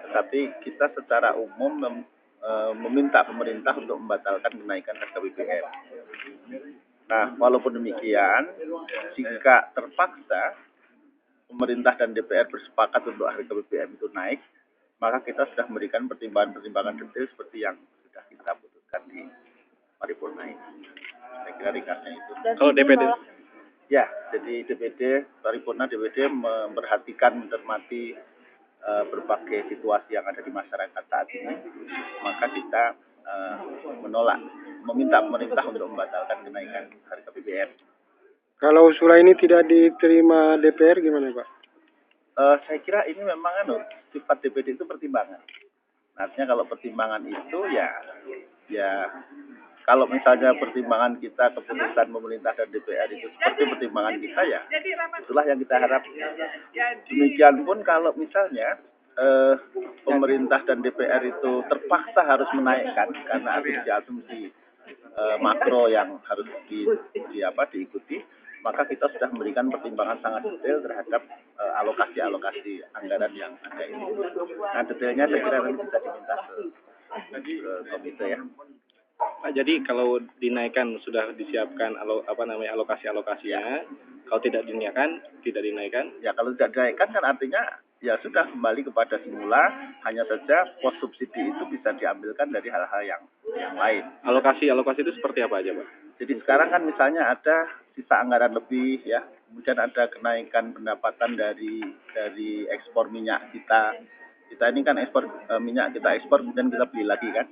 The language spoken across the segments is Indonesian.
Tapi kita secara umum meminta pemerintah untuk membatalkan kenaikan harga BBM. Nah, walaupun demikian, jika terpaksa pemerintah dan DPR bersepakat untuk harga BBM itu naik, maka kita sudah memberikan pertimbangan-pertimbangan detail seperti yang sudah kita putuskan di paripurna ini. Saya kira ringkasnya itu. Kalau DPD? Ya, jadi paripurna DPD memperhatikan, mencermati berbagai situasi yang ada di masyarakat saat ini, maka kita menolak, meminta pemerintah untuk membatalkan kenaikan harga BBM. Kalau usulan ini tidak diterima DPR gimana, Pak? Saya kira ini memang sifat DPD itu pertimbangan. Artinya kalau pertimbangan itu ya kalau misalnya pertimbangan kita, keputusan pemerintah dan DPR itu seperti pertimbangan kita, ya itulah yang kita harap. Demikian pun kalau misalnya pemerintah dan DPR itu terpaksa harus menaikkan karena asumsi makro yang harus diikuti, maka kita sudah memberikan pertimbangan sangat detail terhadap alokasi anggaran yang ada ini. Nah, detailnya saya kira nanti bisa diminta ke komite ya. Pak, jadi kalau dinaikkan sudah disiapkan alokasinya, kalau tidak dinaikkan? Ya, kalau tidak dinaikkan kan artinya ya sudah kembali kepada semula, hanya saja pos subsidi itu bisa diambilkan dari hal-hal yang lain. Alokasi itu seperti apa aja, Pak? Jadi sekarang kan misalnya ada sisa anggaran lebih ya, kemudian ada kenaikan pendapatan dari ekspor minyak kita. Kita ini kan ekspor minyak, kita ekspor kemudian kita beli lagi kan.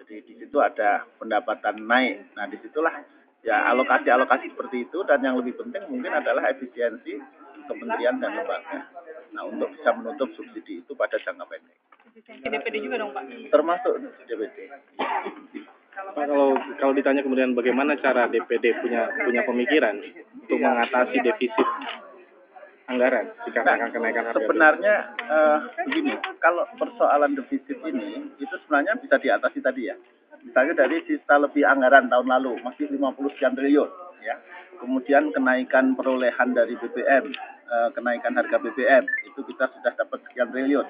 Jadi di situ ada pendapatan naik. Nah, disitulah ya alokasi seperti itu, dan yang lebih penting mungkin adalah efisiensi kementerian dan lembaga. Nah, untuk bisa menutup subsidi itu pada jangka pendek. DPD juga dong, Pak? Termasuk DPD. Pak, kalau ditanya kemudian bagaimana cara DPD punya pemikiran untuk mengatasi defisit anggaran jika akan kenaikan harga? Sebenarnya begini, kalau persoalan defisit ini itu sebenarnya bisa diatasi tadi ya. Misalnya dari sisa lebih anggaran tahun lalu masih 50 sekian triliun ya. Kemudian kenaikan perolehan dari BBM, kenaikan harga BBM itu kita sudah dapat sekian triliun.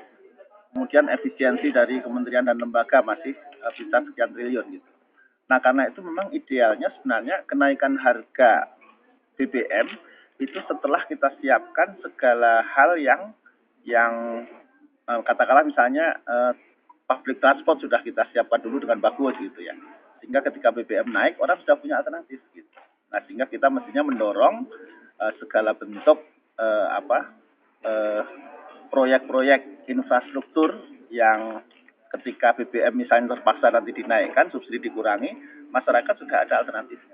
Kemudian efisiensi dari kementerian dan lembaga masih bisa sekian triliun gitu. Nah, karena itu memang idealnya sebenarnya kenaikan harga BBM itu setelah kita siapkan segala hal yang katakanlah misalnya public transport sudah kita siapkan dulu dengan bagus gitu ya, sehingga ketika BBM naik orang sudah punya alternatif gitu. Nah, sehingga kita mestinya mendorong segala bentuk proyek-proyek infrastruktur yang ketika BBM misalnya terpaksa nanti dinaikkan, subsidi dikurangi, masyarakat sudah ada alternatifnya.